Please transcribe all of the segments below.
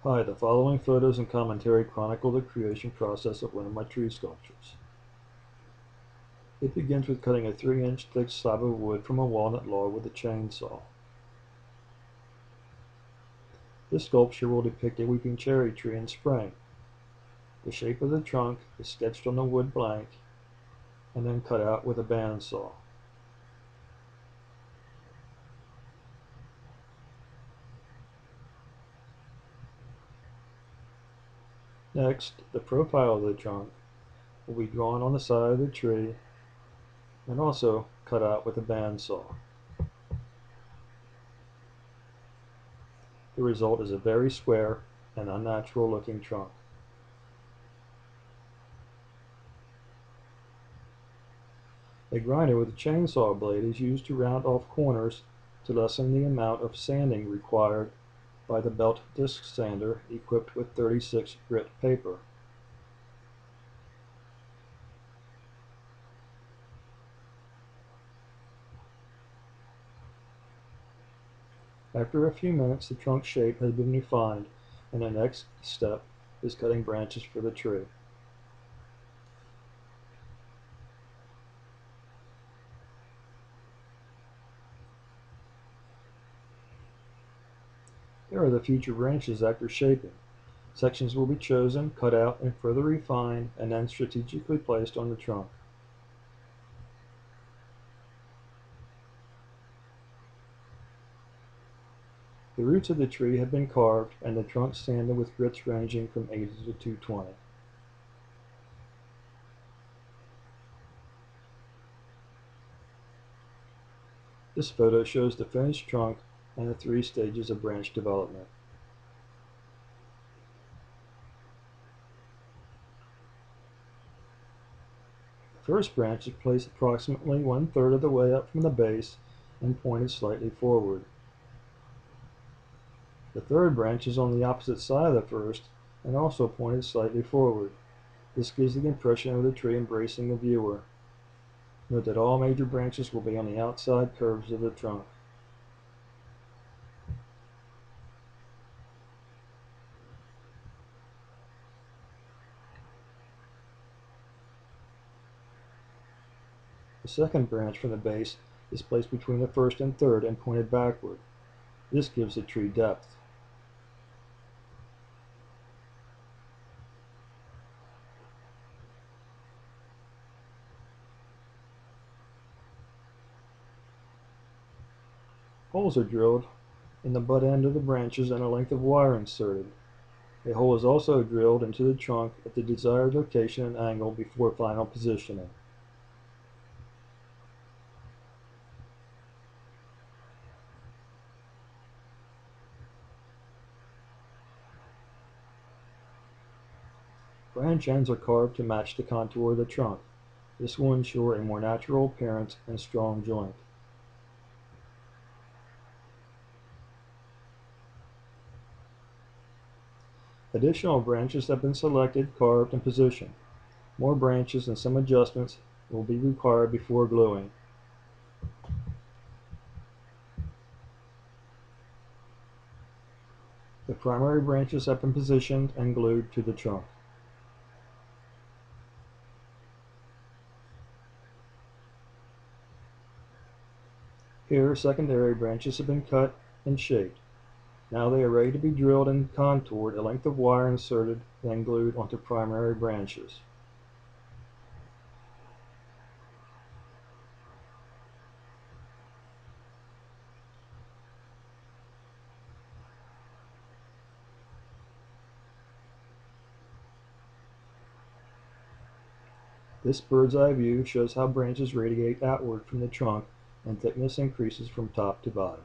Hi, the following photos and commentary chronicle the creation process of one of my tree sculptures. It begins with cutting a 3-inch thick slab of wood from a walnut log with a chainsaw. This sculpture will depict a weeping cherry tree in spring. The shape of the trunk is sketched on the wood blank and then cut out with a bandsaw. Next, the profile of the trunk will be drawn on the side of the tree and also cut out with a bandsaw. The result is a very square and unnatural looking trunk. A grinder with a chainsaw blade is used to round off corners to lessen the amount of sanding required by the belt disc sander equipped with 36 grit paper. After a few minutes, the trunk shape has been refined, and the next step is cutting branches for the tree. Here are the future branches after shaping. Sections will be chosen, cut out, and further refined, and then strategically placed on the trunk. The roots of the tree have been carved and the trunk sanded with grits ranging from 80 to 220. This photo shows the finished trunk and the 3 stages of branch development. The first branch is placed approximately 1/3 of the way up from the base and pointed slightly forward. The third branch is on the opposite side of the first and also pointed slightly forward. This gives the impression of the tree embracing the viewer. Note that all major branches will be on the outside curves of the trunk. The second branch from the base is placed between the first and third and pointed backward. This gives the tree depth. Holes are drilled in the butt end of the branches and a length of wire inserted. A hole is also drilled into the trunk at the desired location and angle before final positioning. Branch ends are carved to match the contour of the trunk. This will ensure a more natural appearance and strong joint. Additional branches have been selected, carved, and positioned. More branches and some adjustments will be required before gluing. The primary branches have been positioned and glued to the trunk. Here, secondary branches have been cut and shaped. Now they are ready to be drilled and contoured, a length of wire inserted, then glued onto primary branches. This bird's eye view shows how branches radiate outward from the trunk and thickness increases from top to bottom.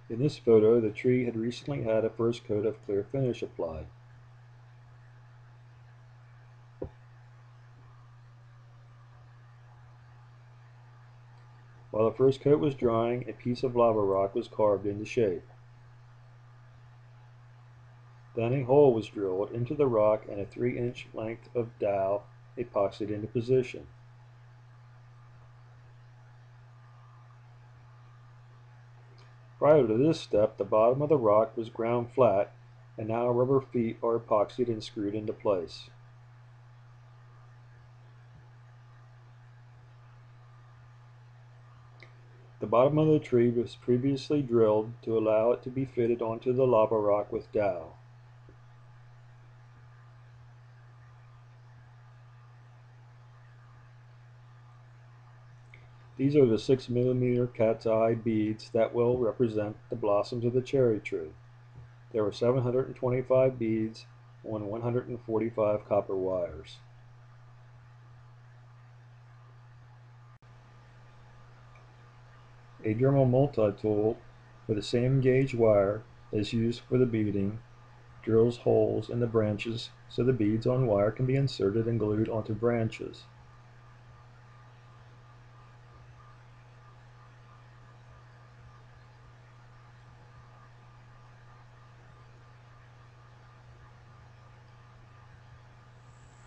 In this photo, the tree had recently had a first coat of clear finish applied. While the first coat was drying, a piece of lava rock was carved into shape. Then a hole was drilled into the rock and a 3-inch length of dowel epoxied into position. Prior to this step, the bottom of the rock was ground flat, and now rubber feet are epoxied and screwed into place. The bottom of the tree was previously drilled to allow it to be fitted onto the lava rock with dowel. These are the 6mm cat's eye beads that will represent the blossoms of the cherry tree. There were 725 beads on 145 copper wires. A Dremel multi-tool with the same gauge wire is used for the beading, drills holes in the branches so the beads on wire can be inserted and glued onto branches.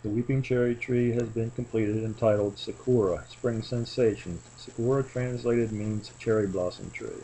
The weeping cherry tree has been completed, entitled Sakura, Spring Sensation. Sakura translated means cherry blossom tree.